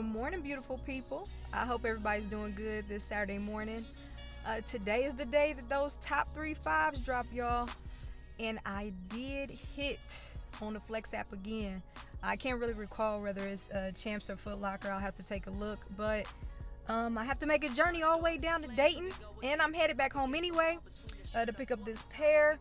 morning, beautiful people. I hope everybody's doing good this Saturday morning. Today is the day that those top 3 5s drop, y'all. And I did hit on the Flex app again. I can't really recall whether it's Champs or Foot Locker. I'll have to take a look. But I have to make a journey all the way down to Dayton. And I'm headed back home anyway to pick up this pair.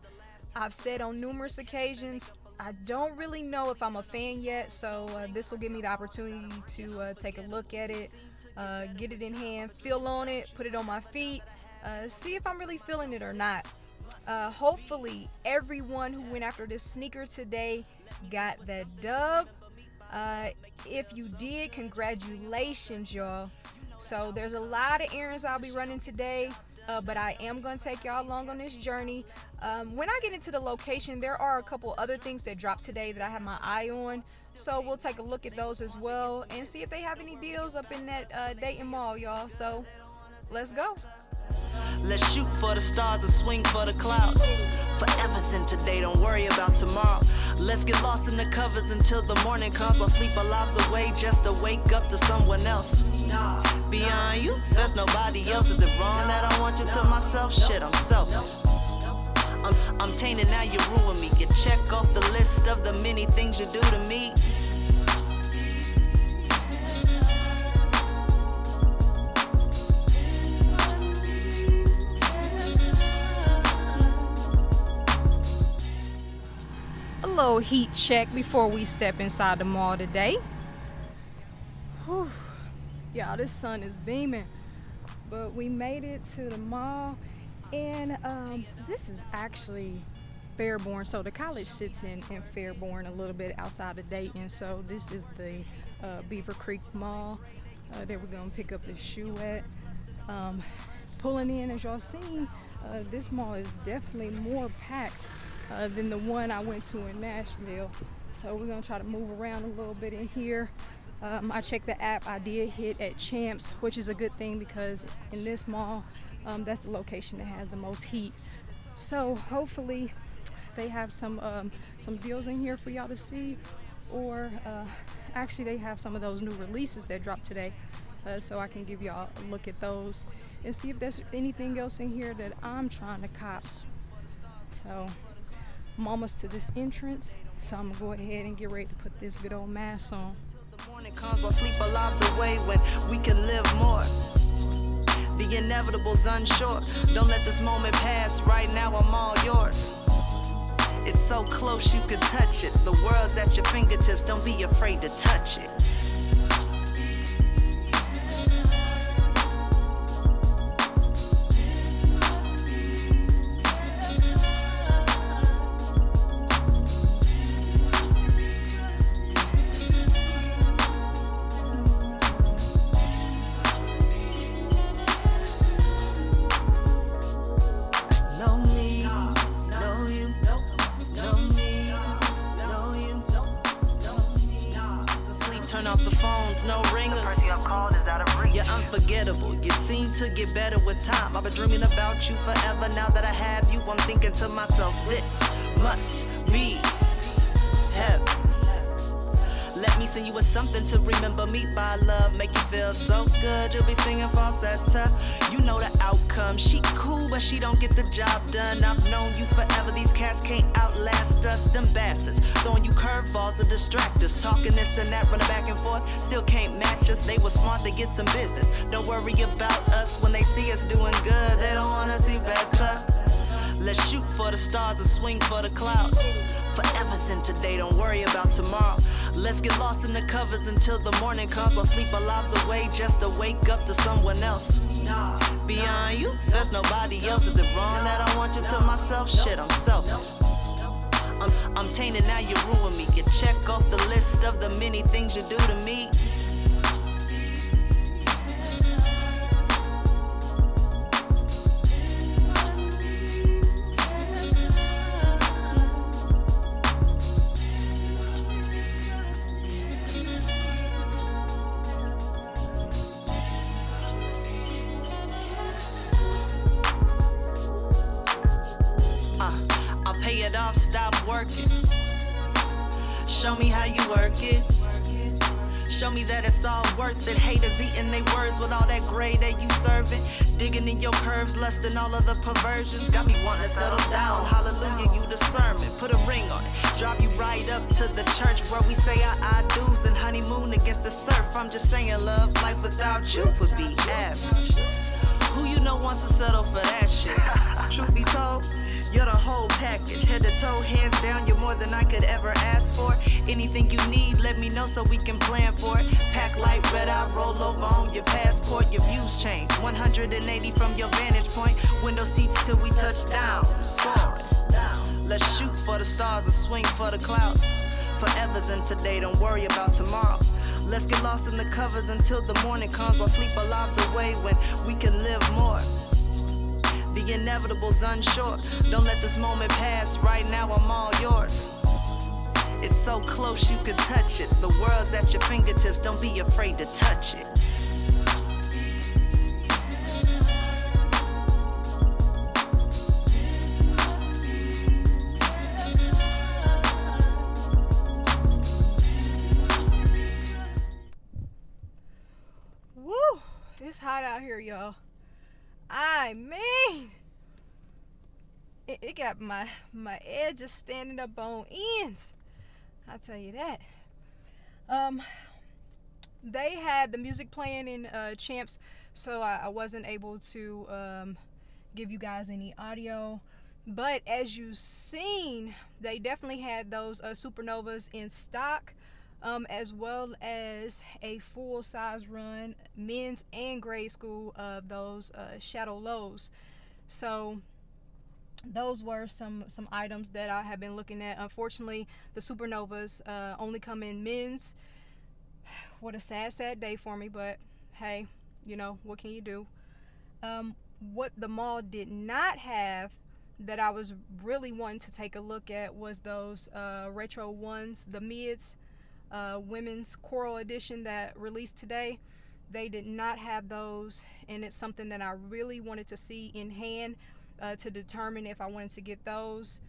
I've said on numerous occasions, I don't really know if I'm a fan yet, so this will give me the opportunity to take a look at it, get it in hand, feel on it, put it on my feet, see if I'm really feeling it or not. Hopefully, everyone who went after this sneaker today got that dub. If you did, congratulations, y'all. So there's a lot of errands I'll be running today. But I am going to take y'all along on this journey. When I get into the location, there are a couple other things that dropped today that I have my eye on. So we'll take a look at those as well and see if they have any deals up in that Dayton Mall, y'all. So let's go. Let's shoot for the stars and swing for the clouds. Forever's in today, don't worry about tomorrow. Let's get lost in the covers until the morning comes, while sleep our lives away just to wake up to someone else. Beyond you, there's nobody else. Is it wrong that I want you to myself? Shit, I'm selfish. I'm tainted, now you ruin me. You check off the list of the many things you do to me. A little heat check before we step inside the mall today. Whew. Y'all, this sun is beaming, but we made it to the mall, and this is actually Fairborn. So the college sits in Fairborn, a little bit outside of Dayton. So this is the Beaver Creek Mall that we're gonna pick up the shoe at. Pulling in, as y'all seen, this mall is definitely more packed than the one I went to in Nashville. So we're gonna try to move around a little bit in here. I checked the app. I did hit at Champs, which is a good thing because in this mall, that's the location that has the most heat. So hopefully they have some deals in here for y'all to see, or actually they have some of those new releases that dropped today, so I can give y'all a look at those and see if there's anything else in here that I'm trying to cop. So I'm almost to this entrance, so I'm gonna go ahead and get ready to put this good old mask on. The morning comes while sleep our lives away when we can live more. The inevitable's unsure. Don't let this moment pass. Right now I'm all yours. It's so close you can touch it. The world's at your fingertips. Don't be afraid to touch it. Turn off the phones, no ringers. The person I've called is out of reach. You're unforgettable. You seem to get better with time. I've been dreaming about you forever. Now that I have you, I'm thinking to myself, this must be heaven. Let me sing you with something to remember me by. Love, make you feel so good. You'll be singing falsetto. You know the outcome. She cool, but she don't get the job done. I've known you forever. These cats can't outlast us. Them bastards throwing you curveballs to distract us. Talking this and that, running back and forth. Still can't match us. They were smart, they get some business. Don't worry about us when they see us doing good. They don't wanna see better. Let's shoot for the stars and swing for the clouds. Forever's in today, don't worry about tomorrow. Let's get lost in the covers until the morning comes, while sleep our lives away just to wake up to someone else. Beyond you, there's nobody else. Is it wrong that I want you to myself? Shit, I'm selfish. I'm tainted, now you ruin me. You check off the list of the many things you do to me. Pay it off, stop working. Show me how you work it. Show me that it's all worth it. Haters eating they words with all that gray that you serving. Digging in your curves, lusting all of the perversions. Got me wanting to settle down. Hallelujah, you the sermon. Put a ring on it. Drop you right up to the church where we say our I do's. Then honeymoon against the surf. I'm just saying, love, life without you would be average. Who you know wants to settle for that shit? Truth be told, you're the whole package. Head to toe, hands down, you're more than I could ever ask for. Anything you need, let me know so we can plan for it. Pack light, red eye, roll over on your passport. Your views change, 180 from your vantage point. Window seats till we touch down, soaring. Let's shoot for the stars and swing for the clouds. Forever's in today, don't worry about tomorrow. Let's get lost in the covers until the morning comes, while sleep our lives away when we can live more. The inevitable's unsure. Don't let this moment pass. Right now I'm all yours. It's so close you can touch it. The world's at your fingertips. Don't be afraid to touch it. Woo! It's hot out here, y'all. I mean, it got my edges standing up on ends. I'll tell you that. They had the music playing in Champs, so I wasn't able to give you guys any audio. But as you've seen, they definitely had those Supernovas in stock, as well as a full-size run, men's and grade school, of those Shadow Lows. So those were some items that I have been looking at. Unfortunately, the Supernovas only come in men's. What a sad day for me, but hey, you know, what can you do? What the mall did not have that I was really wanting to take a look at was those retro ones, the mids, women's coral edition that released today. They did not have those, and it's something that I really wanted to see in hand to determine if I wanted to get those,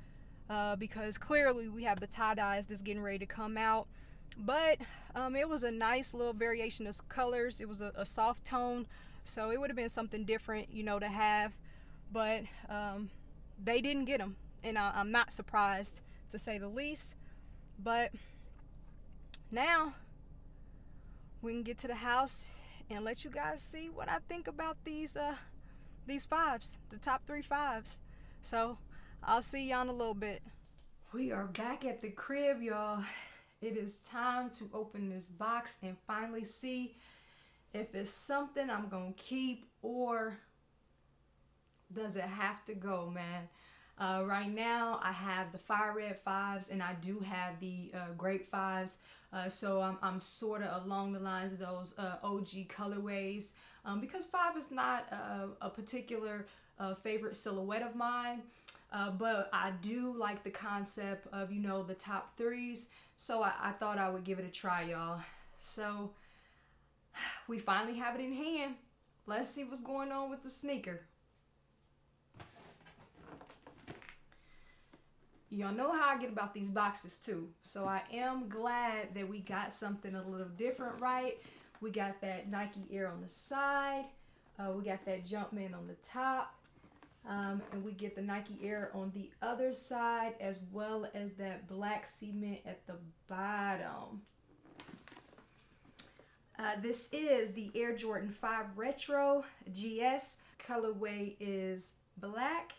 because clearly we have the tie-dyes that's getting ready to come out. But it was a nice little variation of colors. It was a soft tone, so it would have been something different, you know, to have. But they didn't get them, and I'm not surprised, to say the least. But now we can get to the house and let you guys see what I think about these fives, the top 3 fives. So I'll see y'all in a little bit. We are back at the crib, y'all. It is time to open this box and finally see if it's something I'm gonna keep, or does it have to go, man? Right now I have the fire red 5s, and I do have the grape 5s, so I'm sort of along the lines of those OG colorways, because 5 is not a particular favorite silhouette of mine, but I do like the concept of, you know, the top 3s, so I thought I would give it a try, y'all. So we finally have it in hand. Let's see what's going on with the sneaker. Y'all know how I get about these boxes too, so I am glad that we got something a little different, right? We got that Nike Air on the side, we got that Jumpman on the top, and we get the Nike Air on the other side, as well as that black cement at the bottom. This is the Air Jordan 5 Retro GS. Colorway is black,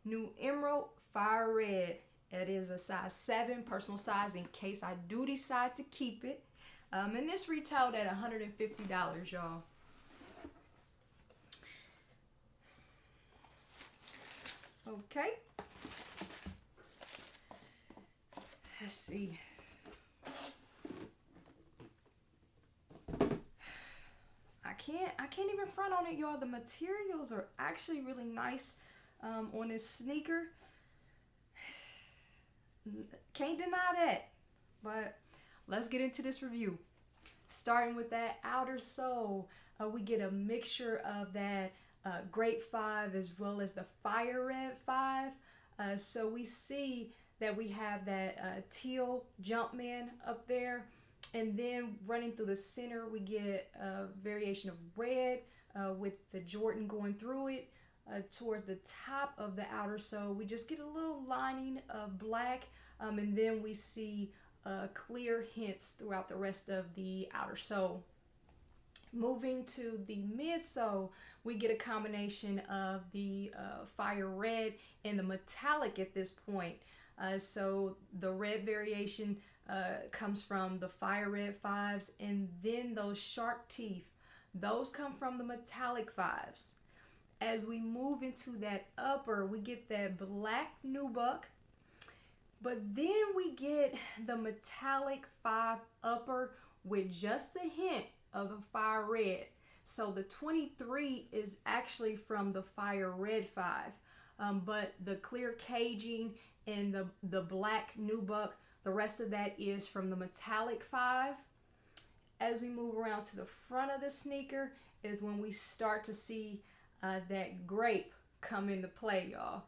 new emerald, fire red. It is a size 7, personal size, in case I do decide to keep it. And this retailed at $150, y'all. Okay. Let's see. I can't even front on it, y'all. The materials are actually really nice on this sneaker. Can't deny that. But let's get into this review. Starting with that outer sole, we get a mixture of that grape 5 as well as the fire red 5. So we see that we have that teal Jumpman up there, And then running through the center, we get a variation of red with the Jordan going through it. Towards the top of the outer sole, we just get a little lining of black, and then we see clear hints throughout the rest of the outer sole. Moving to the midsole, we get a combination of the fire red and the metallic at this point. So the red variation comes from the fire red 5s, and then those sharp teeth, those come from the metallic 5s. As we move into that upper, we get that black nubuck, but then we get the metallic 5 upper with just a hint of the fire red. So the 23 is actually from the fire red 5, but the clear caging and the black nubuck, the rest of that is from the metallic 5. As we move around to the front of the sneaker is when we start to see that grape come into play, y'all.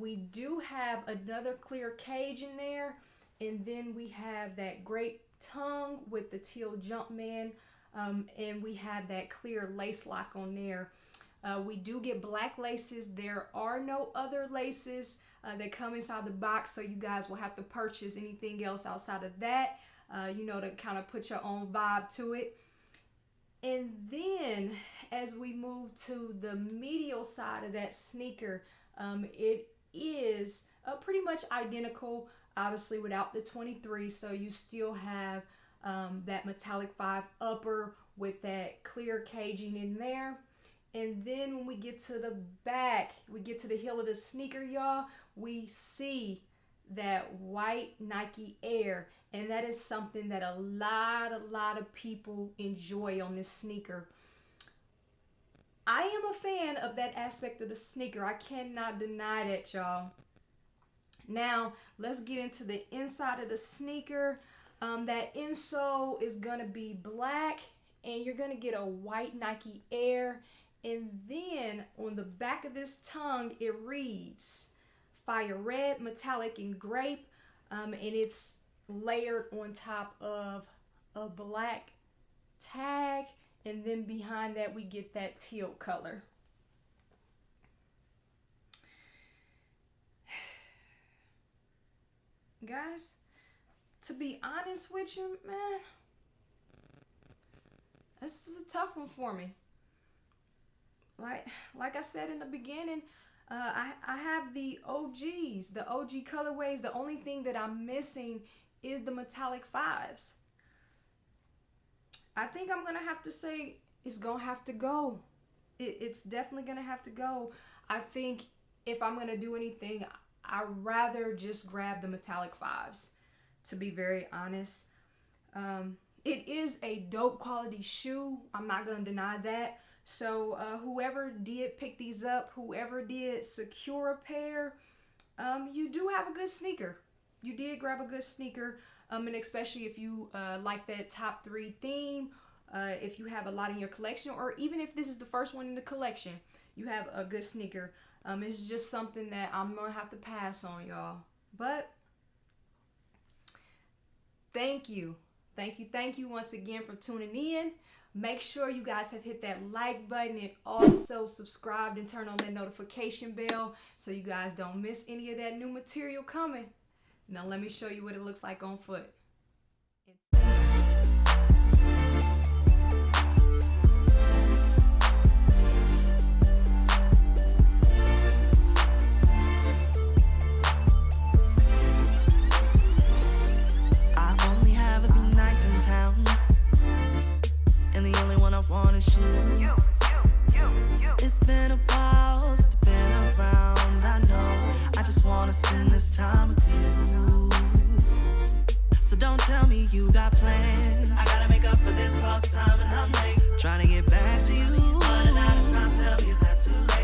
We do have another clear cage in there, and then we have that grape tongue with the teal Jumpman, and we have that clear lace lock on there. We do get black laces. There are no other laces that come inside the box, so you guys will have to purchase anything else outside of that, to kind of put your own vibe to it. And then as we move to the medial side of that sneaker, it is pretty much identical, obviously without the 23. So you still have that metallic 5 upper with that clear caging in there. And then when we get to the back, we get to the heel of the sneaker, y'all, we see that white Nike Air, and that is something that a lot of people enjoy on this sneaker. I am a fan of that aspect of the sneaker. I cannot deny that, y'all. Now let's get into the inside of the sneaker. That insole is gonna be black, and you're gonna get a white Nike Air, and then on the back of this tongue it reads fire red, metallic, and grape, and it's layered on top of a black tag, and then behind that we get that teal color. Guys, to be honest with you, man, this is a tough one for me. Like I said in the beginning, I have the OGs, the OG colorways. The only thing that I'm missing is the metallic 5s. I think I'm gonna have to say it's gonna have to go. It's definitely gonna have to go. I think if I'm gonna do anything, I'd rather just grab the metallic 5s, to be very honest. It is a dope quality shoe. I'm not gonna deny that. So whoever did pick these up, whoever did secure a pair, you do have a good sneaker. You did grab a good sneaker, and especially if you like that top 3 theme, if you have a lot in your collection, or even if this is the first one in the collection, you have a good sneaker. It's just something that I'm gonna have to pass on, y'all. But thank you once again for tuning in. Make sure you guys have hit that like button and also subscribed and turn on that notification bell so you guys don't miss any of that new material coming. Now let me show you what it looks like on foot. I only have a few nights in town, and the only one I want is you. It's been a while since I've been around, I know. I just wanna spend this time with you. So don't tell me you got plans. I gotta make up for this lost time, and I'm late. Trying to get back to you. Running out of time, tell me is that too late?